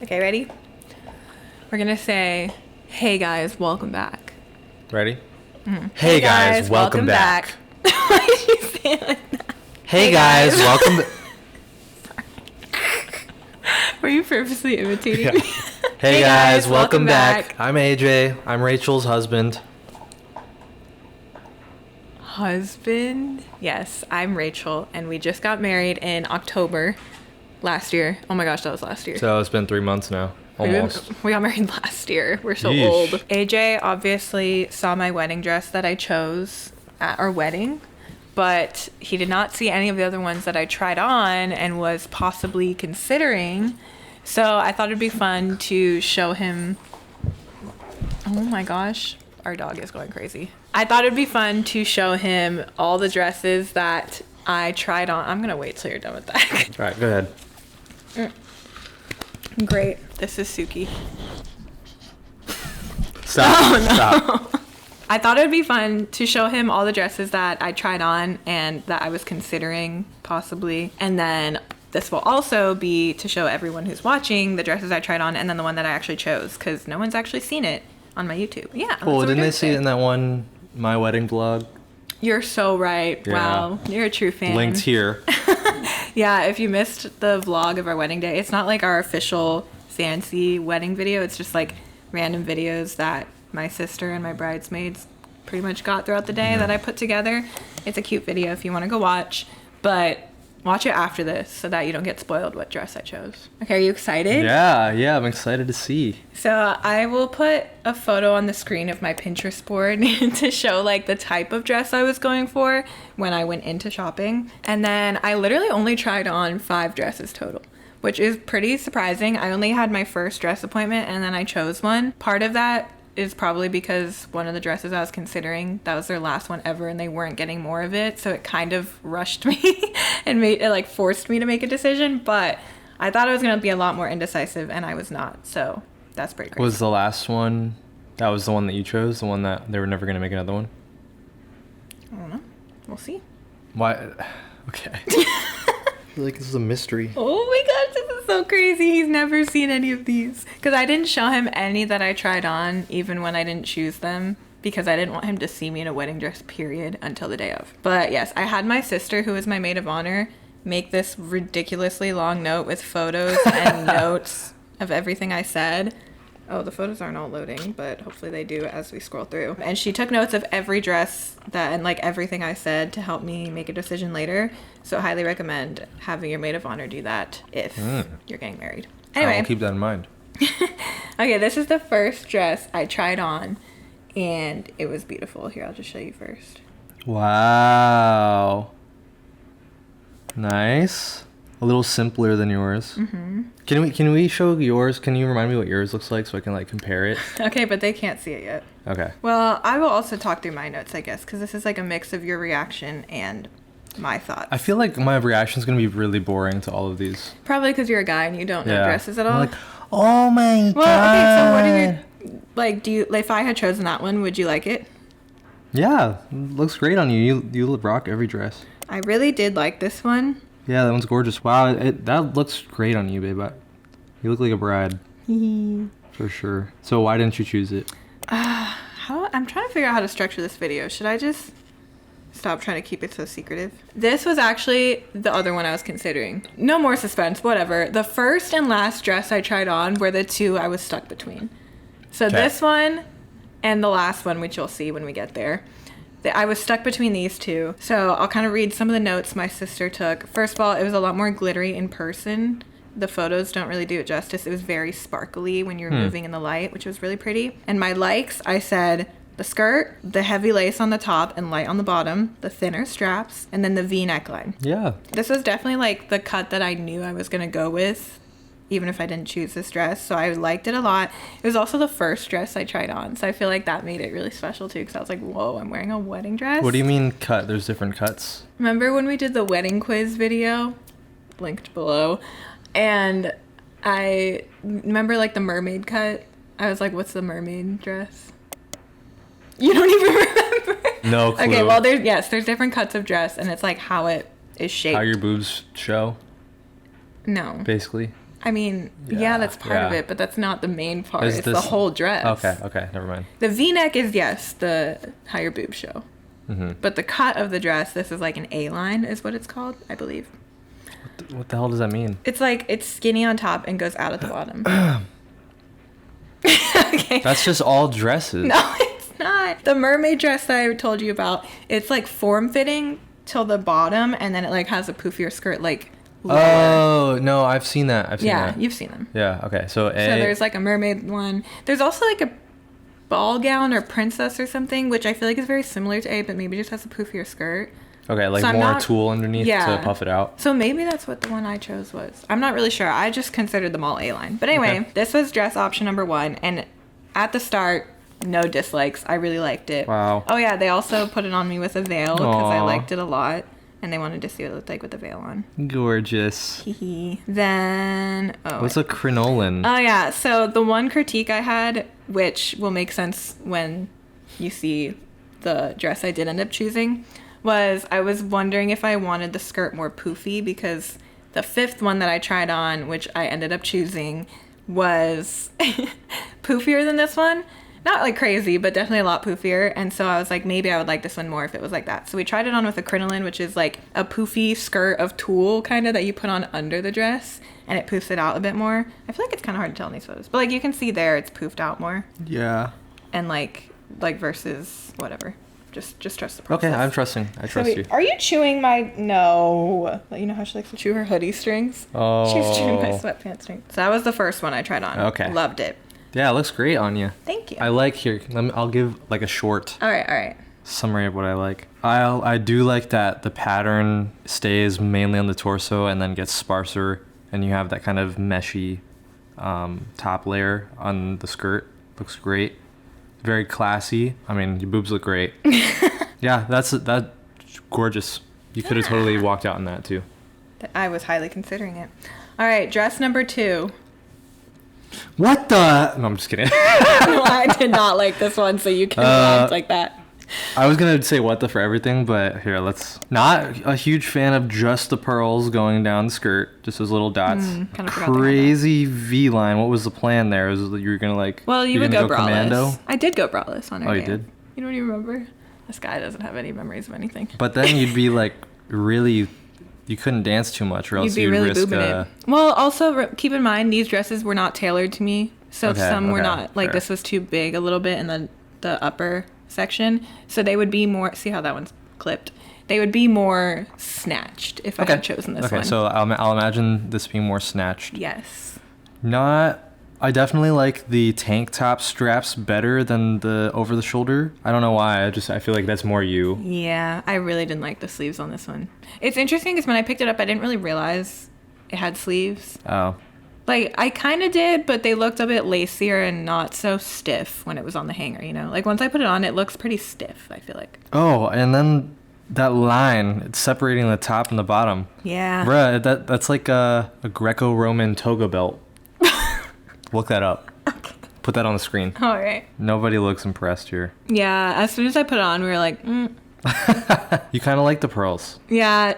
Okay, ready? We're gonna say, hey guys, welcome back. Ready? Hey guys, welcome back. Why did you say it like that? Hey guys, welcome. Were you purposely imitating Yeah. me? Hey guys, welcome back. I'm AJ. I'm Rachel's husband. Husband? Yes, I'm Rachel, and we just got married in October last year. Oh my gosh, that was last year. So it's been 3 months now, almost. We got married last year. We're so Yeesh. old. AJ obviously saw my wedding dress that I chose at our wedding, but he did not see any of the other ones that I tried on and was possibly considering. So I thought it'd be fun to show him. Oh my gosh, our dog is going crazy. I thought it'd be fun to show him all the dresses that I tried on. I'm gonna wait till you're done with that. All right, go ahead. Great. This is Suki. Stop. Oh, no. Stop. I thought it would be fun to show him all the dresses that I tried on and that I was considering possibly. And then this will also be to show everyone who's watching the dresses I tried on and then the one that I actually chose because no one's actually seen it on my YouTube. Yeah. Cool. Didn't they see it in that one My Wedding vlog? You're so right. Yeah. Wow. You're a true fan. Linked here. Yeah, if you missed the vlog of our wedding day, it's not like our official fancy wedding video. It's just like random videos that my sister and my bridesmaids pretty much got throughout the day that I put together. It's a cute video if you want to go watch, but watch it after this so that you don't get spoiled what dress I chose. Okay, are you excited? Yeah, I'm excited to see. So I will put a photo on the screen of my Pinterest board to show like the type of dress I was going for when I went into shopping. And then I literally only tried on 5 dresses total, which is pretty surprising. I only had my first dress appointment and then I chose one. Part of that is probably because one of the dresses I was considering, that was their last one ever and they weren't getting more of it. So it kind of rushed me and made it like forced me to make a decision. But I thought I was going to be a lot more indecisive and I was not. So that's pretty crazy. Was the last one, that was the one that you chose? The one that they were never going to make another one? I don't know. We'll see. Why? Okay. I feel like this is a mystery. Oh my gosh, this is so crazy. He's never seen any of these. Because I didn't show him any that I tried on, even when I didn't choose them, because I didn't want him to see me in a wedding dress, period, until the day of. But yes, I had my sister, who is my maid of honor, make this ridiculously long note with photos and notes of everything I said. Oh, the photos aren't all loading, but hopefully they do as we scroll through. And she took notes of every dress that and like everything I said to help me make a decision later. So I highly recommend having your maid of honor do that if you're getting married. Anyway. I'll keep that in mind. Okay, this is the first dress I tried on and it was beautiful. Here, I'll just show you first. Wow. Nice. A little simpler than yours. Mm-hmm. Can we show yours? Can you remind me what yours looks like so I can like compare it? Okay, but they can't see it yet. Okay. Well, I will also talk through my notes, I guess, because this is like a mix of your reaction and my thoughts. I feel like my reaction is going to be really boring to all of these. Probably because you're a guy and you don't know dresses at all. I'm like, oh my god. Well, okay, so what are your, like, do you, if I had chosen that one, would you like it? Yeah, looks great on you. You rock every dress. I really did like this one. Yeah, that one's gorgeous. Wow, that looks great on you, babe. You look like a bride. For sure. So why didn't you choose it? I'm trying to figure out how to structure this video. Should I just stop trying to keep it so secretive? This was actually the other one I was considering. No more suspense, whatever. The first and last dress I tried on were the two I was stuck between. So this one and the last one, which you'll see when we get there. I was stuck between these two. So I'll kind of read some of the notes my sister took. First of all, it was a lot more glittery in person. The photos don't really do it justice. It was very sparkly when you're moving in the light, which was really pretty. And my likes, I said the skirt, the heavy lace on the top and light on the bottom, the thinner straps, and then the V neckline. Yeah. This was definitely like the cut that I knew I was going to go with, even if I didn't choose this dress. So I liked it a lot. It was also the first dress I tried on. So I feel like that made it really special too, because I was like, whoa, I'm wearing a wedding dress. What do you mean cut? There's different cuts. Remember when we did the wedding quiz video? Linked below. And I remember like the mermaid cut. I was like, what's the mermaid dress? You don't even remember? No clue. Okay, well, there's different cuts of dress, and it's like how it is shaped. How your boobs show? No. Basically. I mean, yeah, that's part of it, but that's not the main part. It's the whole dress. Okay, never mind. The V-neck is, yes, the how your boobs show. Mm-hmm. But the cut of the dress, this is like an A-line is what it's called, I believe. What the hell does that mean? It's like, it's skinny on top and goes out at the bottom. Okay. That's just all dresses. No, it's not. The mermaid dress that I told you about, it's like form-fitting till the bottom, and then it like has a poofier skirt, like lower. Oh, no, I've seen that. Yeah, you've seen them. Yeah, okay. So there's like a mermaid one. There's also like a ball gown or princess or something, which I feel like is very similar to A, but maybe just has a poofier skirt. Okay, like so more tulle underneath to puff it out. So maybe that's what the one I chose was. I'm not really sure. I just considered them all A-line. But anyway, This was dress option number 1, and at the start, no dislikes. I really liked it. Wow. Oh yeah, they also put it on me with a veil because I liked it a lot. And they wanted to see what it looked like with the veil on. Gorgeous. Then... What's a crinoline? Oh, yeah. So the one critique I had, which will make sense when you see the dress I did end up choosing, was I was wondering if I wanted the skirt more poofy, because the 5th one that I tried on, which I ended up choosing, was poofier than this one. Not like crazy, but definitely a lot poofier. And so I was like, maybe I would like this one more if it was like that. So we tried it on with a crinoline, which is like a poofy skirt of tulle kind of that you put on under the dress, and it poofs it out a bit more. I feel like it's kind of hard to tell in these photos, but like you can see there, it's poofed out more. Yeah. And like versus whatever. Just trust the process. Okay, I'm trusting. I trust you. Are you chewing my... No. You know how she likes to chew her hoodie strings? Oh. She's chewing my sweatpants strings. So that was the first one I tried on. Okay. Loved it. Yeah, it looks great on you. Thank you. I like here. I'll give like a short. All right. Summary of what I like. I do like that the pattern stays mainly on the torso and then gets sparser, and you have that kind of meshy top layer on the skirt. Looks great. Very classy. I mean, your boobs look great. Yeah, that's gorgeous. You could have totally walked out in that too. I was highly considering it. All right, dress number 2. What the? No, I'm just kidding. No, I did not like this one, so you can act like that. I was gonna say what the for everything, but here, let's. Not a huge fan of just the pearls going down the skirt, just those little dots. Crazy V line. What was the plan there? Was it that you were gonna like? Well, you would go braless. Commando? I did go braless on her. Oh, you did? You don't even remember? This guy doesn't have any memories of anything. But then you'd be like really. You couldn't dance too much, or else you'd really risk. It. Well, also keep in mind these dresses were not tailored to me, so some were not. Like this was too big a little bit in the upper section, so they would be more. See how that one's clipped? They would be more snatched if I had chosen this one. Okay, so I'll imagine this being more snatched. Yes. I definitely like the tank top straps better than the over the shoulder. I don't know why. I feel like that's more you. Yeah, I really didn't like the sleeves on this one. It's interesting because when I picked it up, I didn't really realize it had sleeves. Oh. Like, I kind of did, but they looked a bit lacier and not so stiff when it was on the hanger, you know? Like, once I put it on, it looks pretty stiff, I feel like. Oh, and then that line, it's separating the top and the bottom. Yeah. Bruh, that's like a Greco-Roman toga belt. Look that up. Okay. Put that on the screen. All right. Nobody looks impressed here. Yeah, as soon as I put it on, we were like, You kind of like the pearls. Yeah.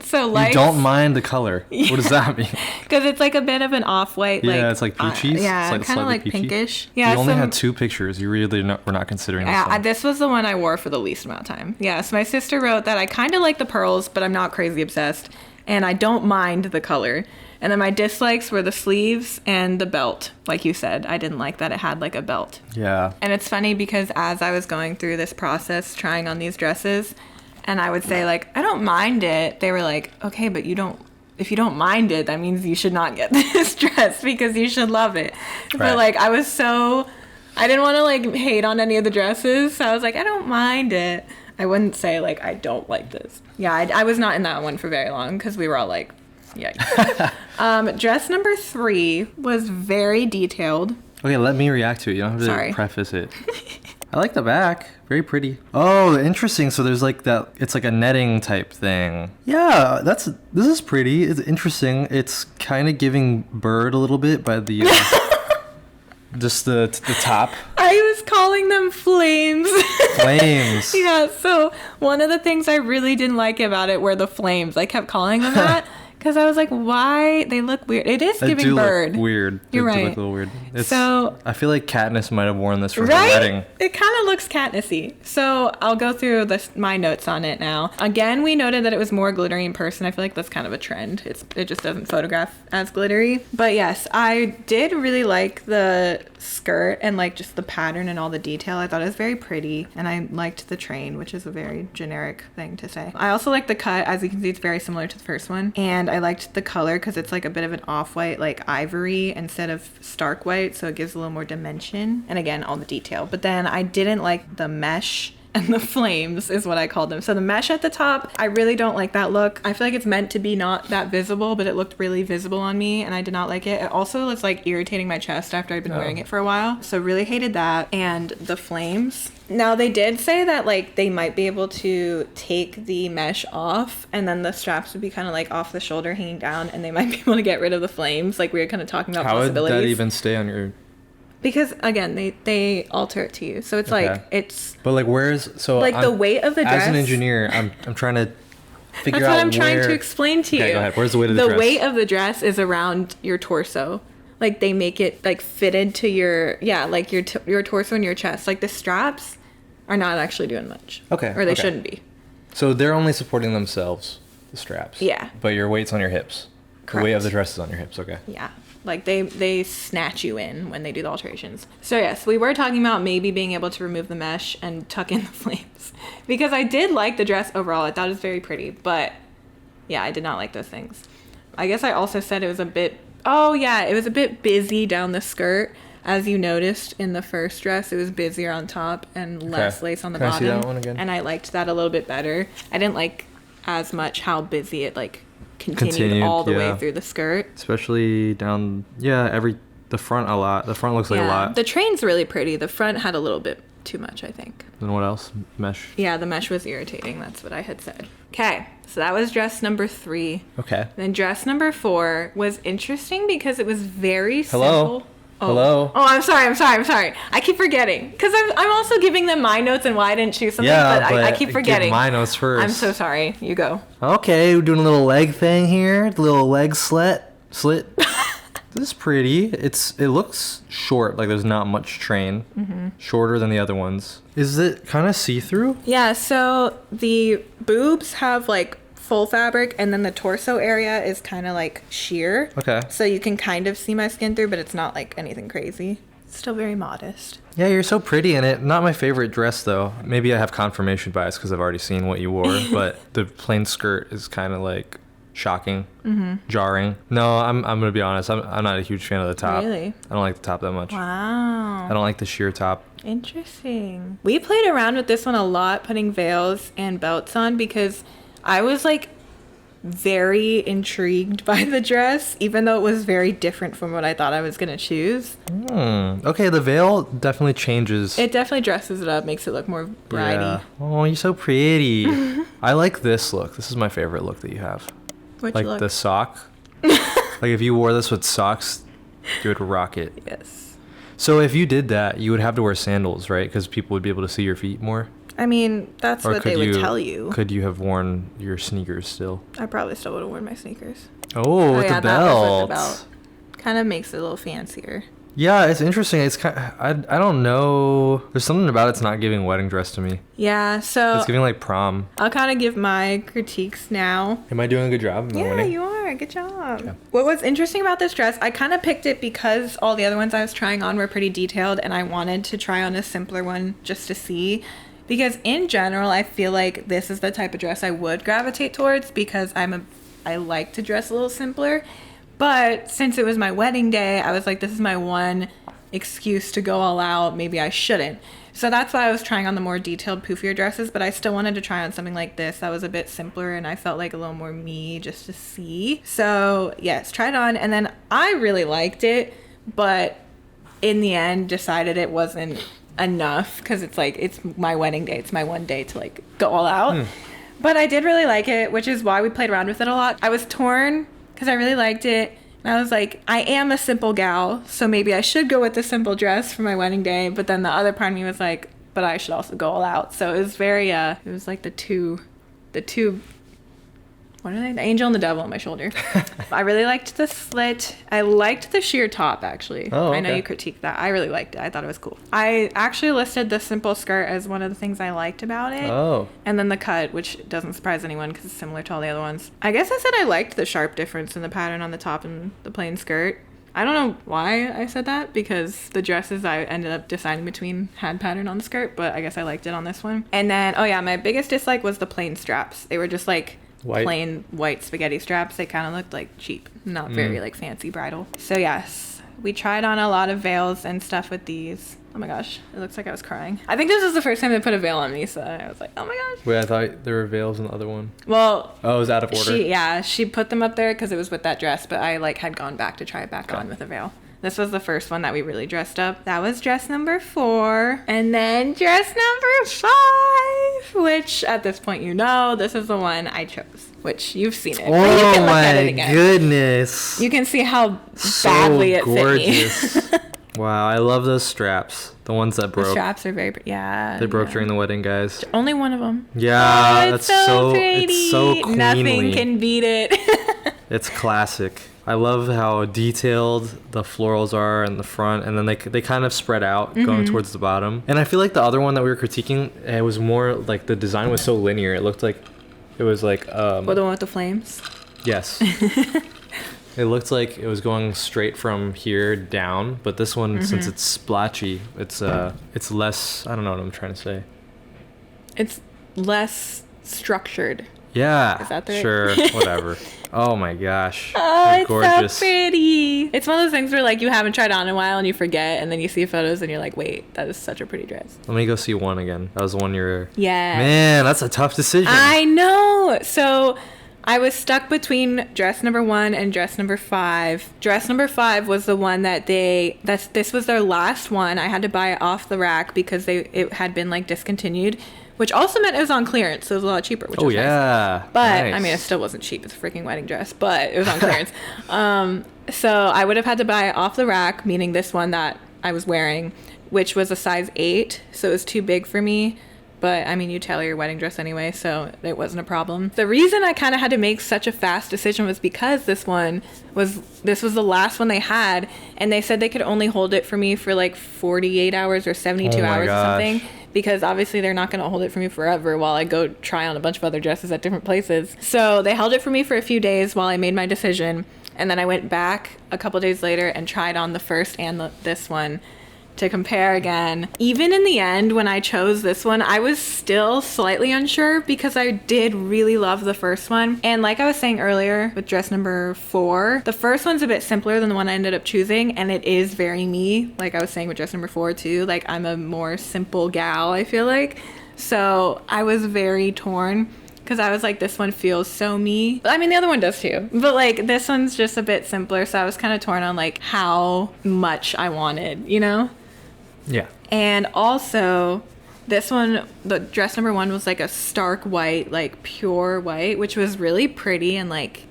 So like. You don't mind the color. Yeah. What does that mean? Because it's like a bit of an off-white. Yeah, like, it's like peachies. Yeah, it's kind of like peachy. pinkish. Yeah. You only had 2 pictures. You really were not considering this one. This was the one I wore for the least amount of time. Yeah, so my sister wrote that I kind of like the pearls, but I'm not crazy obsessed. And I don't mind the color. And then my dislikes were the sleeves and the belt. Like you said, I didn't like that it had like a belt. Yeah. And it's funny because as I was going through this process, trying on these dresses, and I would say like, I don't mind it. They were like, okay, but if you don't mind it, that means you should not get this dress because you should love it. Right. But like, I didn't want to like hate on any of the dresses. So I was like, I don't mind it. I wouldn't say like, I don't like this. Yeah, I was not in that one for very long because we were all like, yikes. Dress number 3 was very detailed. Okay, let me react to it. You don't have to preface it. I like the back. Very pretty. Oh, interesting. So there's like that. It's like a netting type thing. Yeah, this is pretty. It's interesting. It's kind of giving bird a little bit by the just the top. I was calling them flames. Flames. Yeah. So one of the things I really didn't like about it were the flames. I kept calling them that. Because I was like, why? They look weird. It is giving do bird. Look weird. You're They do right. look a little weird. So I feel like Katniss might have worn this for her right? wedding. It kind of looks Katnissy. So I'll go through my notes on it now. Again, we noted that it was more glittery in person. I feel like that's kind of a trend. It just doesn't photograph as glittery. But yes, I did really like the skirt and like just the pattern and all the detail. I thought it was very pretty, and I liked the train, which is a very generic thing to say. I also like the cut. As you can see, it's very similar to the first one, and I liked the color because it's like a bit of an off-white, like ivory instead of stark white, so it gives a little more dimension, and again, all the detail. But then I didn't like the mesh and the flames is what I called them. So the mesh at the top, I really don't like that look. I feel like it's meant to be not that visible, but it looked really visible on me, and I did not like it. It also was like irritating my chest after I'd been wearing it for a while. So really hated that. And the flames. Now they did say that like they might be able to take the mesh off, and then the straps would be kind of like off the shoulder hanging down, and they might be able to get rid of the flames. Like we were kind of talking about possibilities. How would that even stay on your... Because again, they alter it to you, so it's like it's. But like, where's like the weight of the dress? As an engineer, I'm trying to figure out. That's what I'm trying to explain to you. Okay, go ahead. Where's the weight of the dress? The weight of the dress is around your torso. Like they make it like fitted to your like your torso and your chest. Like the straps are not actually doing much. Okay. Or they shouldn't be. So they're only supporting themselves, the straps. Yeah. But your weight's on your hips. Correct. The weight of the dress is on your hips. Okay. Yeah. Like they snatch you in when they do the alterations. So yes, we were talking about maybe being able to remove the mesh and tuck in the flames, because I did like the dress overall. I thought it was very pretty, but yeah, I did not like those things. I guess I also said it was a bit, it was a bit busy down the skirt. As you noticed in the first dress, it was busier on top and less lace on the bottom. Can I see that one again? And I liked that a little bit better. I didn't like as much how busy it like continued all the way through the skirt, especially down the front a lot. The front looks like a lot. The train's really pretty. The front had a little bit too much, I think. Then what else? Mesh. Yeah, the mesh was irritating. That's what I had said. Okay, so that was dress number 3. Okay. Then dress number 4 was interesting because it was very simple. Hello. Oh, I'm sorry. I keep forgetting because I'm also giving them my notes and why I didn't choose something, but I keep forgetting. Give my notes first. I'm so sorry. You go. Okay, we're doing a little leg thing here. The little leg slit. This is pretty. It looks short, like there's not much train. Mm-hmm. Shorter than the other ones. Is it kind of see-through? Yeah, so the boobs have like full fabric, and then the torso area is kind of like sheer. Okay. So you can kind of see my skin through, but it's not like anything crazy. It's still very modest. Yeah, you're so pretty in it. Not my favorite dress though. Maybe I have confirmation bias because I've already seen what you wore, but the plain skirt is kind of like shocking, jarring. No, I'm gonna be honest. I'm not a huge fan of the top. Really? I don't like the top that much. Wow. I don't like the sheer top. Interesting. We played around with this one a lot, putting veils and belts on, because I was like very intrigued by the dress, even though it was very different from what I thought I was going to choose. Okay, the veil definitely changes. It definitely dresses it up, makes it look more bridey. Yeah. Oh, you're so pretty. I like this look. This is my favorite look that you have. Which like look? the sock. Like if you wore this with socks, you would rock it. Yes. So if you did that, you would have to wear sandals, right? Because people would be able to see your feet more. I mean, that's what they would tell you. Could you have worn your sneakers still? I probably still would have worn my sneakers. Oh, with the belt. That was with the belt. Kind of makes it a little fancier. Yeah, it's interesting. It's kind of, I don't know. There's something about it's not giving wedding dress to me. Yeah, so it's giving like prom. I'll kind of give my critiques now. Am I doing a good job? Yeah, you are. Good job. Yeah. What was interesting about this dress, I kind of picked it because all the other ones I was trying on were pretty detailed, and I wanted to try on a simpler one just to see. Because in general, I feel like this is the type of dress I would gravitate towards, because I like to dress a little simpler. But since it was my wedding day, I was like, this is my one excuse to go all out. Maybe I shouldn't. So that's why I was trying on the more detailed, poofier dresses, but I still wanted to try on something like this that was a bit simpler, and I felt like a little more me just to see. So yes, tried on, and then I really liked it, but in the end decided it wasn't enough, because it's like, it's my wedding day. It's my one day to like go all out. But I did really like it, which is why we played around with it a lot. I was torn because I really liked it. And I was like, I am a simple gal, so maybe I should go with the simple dress for my wedding day. But then the other part of me was like, but I should also go all out. So it was very, it was like the two What are they? The angel and the devil on my shoulder. I really liked the slit. I liked the sheer top, actually. Oh, okay. I know you critiqued that. I really liked it. I thought it was cool. I actually listed the simple skirt as one of the things I liked about it. Oh. And then the cut, which doesn't surprise anyone because it's similar to all the other ones. I guess I said I liked the sharp difference in the pattern on the top and the plain skirt. I don't know why I said that, because the dresses I ended up deciding between had pattern on the skirt, but I guess I liked it on this one. And then, oh yeah, my biggest dislike was the plain straps. They were just like plain white spaghetti straps. They kind of looked like cheap, not very like fancy bridal. So yes, we tried on a lot of veils and stuff with these. Oh my gosh, it looks like I was crying. I think this was the first time they put a veil on me, so I was like, oh my gosh. Wait, I thought there were veils in the other one. Well, oh, it was out of order. She put them up there because it was with that dress, but I like had gone back to try it back on with a veil. This was the first one that we really dressed up. That was dress number 4. And then dress number 5, which at this point you know, this is the one I chose, which you've seen it. Oh you can look at it my again. Goodness. You can see how badly it gorgeous. fit me. Wow, I love those straps. The ones that broke. The straps are very, They broke during the wedding, guys. Only one of them. Yeah, oh, that's so pretty. It's so queenly. Nothing can beat it. It's classic. I love how detailed the florals are in the front, and then they kind of spread out going towards the bottom. And I feel like the other one that we were critiquing, it was more like the design was so linear. It looked like it was like Well, the one with the flames? Yes. It looked like it was going straight from here down, but this one, since it's splotchy, it's less, I don't know what I'm trying to say. It's less structured. Yeah. Is that the right- Sure, whatever. Oh my gosh. Oh, it's gorgeous. so pretty. It's one of those things where like you haven't tried on in a while and you forget, and then you see photos and you're like, wait, that is such a pretty dress. Let me go see one again. That was the one you were... Yeah. Man, that's a tough decision. I know. So I was stuck between dress number 1 and dress number 5. Dress number 5 was the one that this was their last one. I had to buy it off the rack because it had been like discontinued, which also meant it was on clearance, so it was a lot cheaper, which was nice. But nice. I mean, it still wasn't cheap. It's a freaking wedding dress, but it was on clearance. So I would have had to buy it off the rack, meaning this one that I was wearing, which was a size 8, so it was too big for me. But I mean, you tailor your wedding dress anyway, so it wasn't a problem. The reason I kind of had to make such a fast decision was because this was the last one they had, and they said they could only hold it for me for like 48 hours or 72 hours or something, because obviously they're not going to hold it for me forever while I go try on a bunch of other dresses at different places. So they held it for me for a few days while I made my decision, and then I went back a couple days later and tried on the first and this one to compare again. Even in the end, when I chose this one, I was still slightly unsure because I did really love the first one. And like I was saying earlier with dress number 4, the first one's a bit simpler than the one I ended up choosing, and it is very me. Like I was saying with dress number 4 too, like I'm a more simple gal, I feel like. So I was very torn, because I was like, this one feels so me. I mean, the other one does too. But like, this one's just a bit simpler. So I was kind of torn on like how much I wanted, you know? Yeah. And also, this one, the dress number 1 was like a stark white, like pure white, which was really pretty and like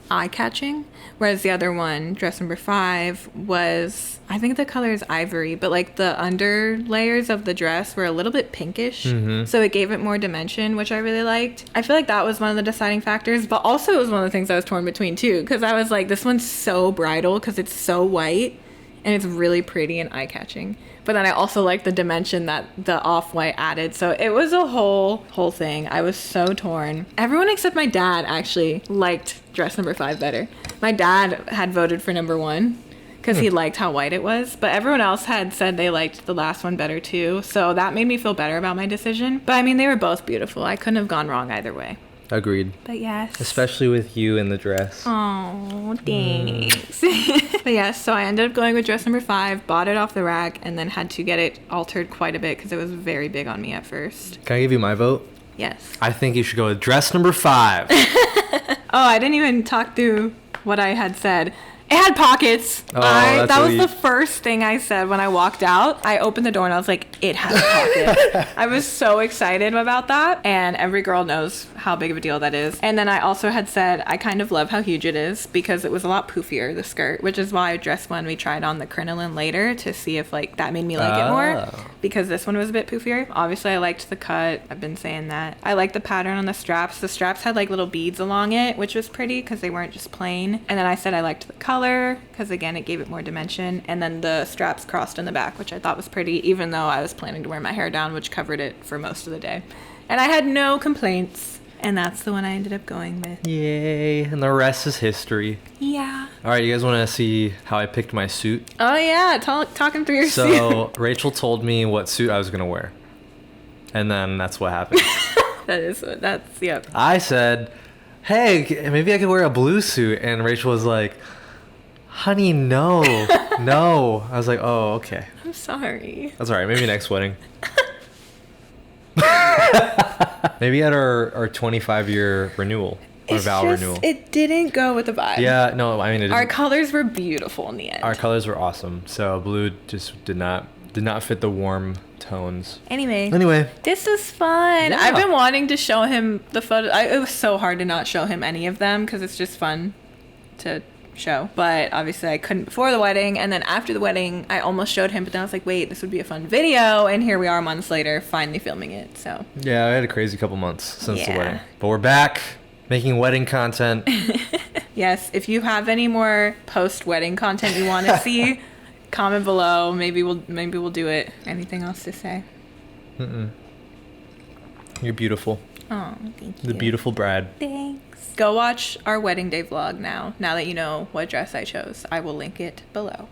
eye-catching. Whereas the other one, dress number 5, was, I think the color is ivory, but like the under layers of the dress were a little bit pinkish. So it gave it more dimension, which I really liked. I feel like that was one of the deciding factors, but also it was one of the things I was torn between too, because I was like, this one's so bridal because it's so white and it's really pretty and eye-catching. But then I also like the dimension that the off-white added. So it was a whole thing. I was so torn. Everyone except my dad actually liked dress number 5 better. My dad had voted for number 1 because he liked how white it was. But everyone else had said they liked the last one better too. So that made me feel better about my decision. But I mean, they were both beautiful. I couldn't have gone wrong either way. Agreed. But yes. Especially with you in the dress. Oh, thanks. But yes, so I ended up going with dress number 5, bought it off the rack, and then had to get it altered quite a bit because it was very big on me at first. Can I give you my vote? Yes. I think you should go with dress number 5. Oh, I didn't even talk through what I had said. It had pockets. Oh, That that's was sweet. the first thing I said when I walked out. I opened the door and I was like, it has pockets. I was so excited about that. And every girl knows how big of a deal that is. And then I also had said, I kind of love how huge it is because it was a lot poofier, the skirt, which is why I dressed one. We tried on the crinoline later to see if like that made me like it more because this one was a bit poofier. Obviously, I liked the cut. I've been saying that. I liked the pattern on the straps. The straps had like little beads along it, which was pretty because they weren't just plain. And then I said I liked the color because again it gave it more dimension, and then the straps crossed in the back, which I thought was pretty, even though I was planning to wear my hair down, which covered it for most of the day, and I had no complaints, and that's the one I ended up going with. Yay. And the rest is history. Yeah. All right, you guys want to see how I picked my suit? Oh yeah, talking through your suit. So Rachel told me what suit I was going to wear, and then that's what happened. that's yep. I said, hey, maybe I could wear a blue suit, and Rachel was like, honey, no. No. I was like, oh, okay. I'm sorry. That's all right. Maybe next wedding. Maybe at our 25-year renewal or vow renewal. It didn't go with the vibe. Yeah, no, I mean, our colors were beautiful in the end. our colors were awesome. So blue just did not fit the warm tones. Anyway, this was fun. Yeah. I've been wanting to show him the photo. It was so hard to not show him any of them because it's just fun to show, but obviously I couldn't before the wedding, and then after the wedding I almost showed him, but then I was like, wait, this would be a fun video, and here we are months later finally filming it. So Yeah, I had a crazy couple months since the Yeah. wedding, but we're back making wedding content. yes, if you have any more post-wedding content you want to see, comment below. Maybe we'll do it. Anything else to say? You're beautiful. Oh, thank you. The beautiful bride. Thanks. Go watch our wedding day vlog now that you know what dress I chose. I will link it below.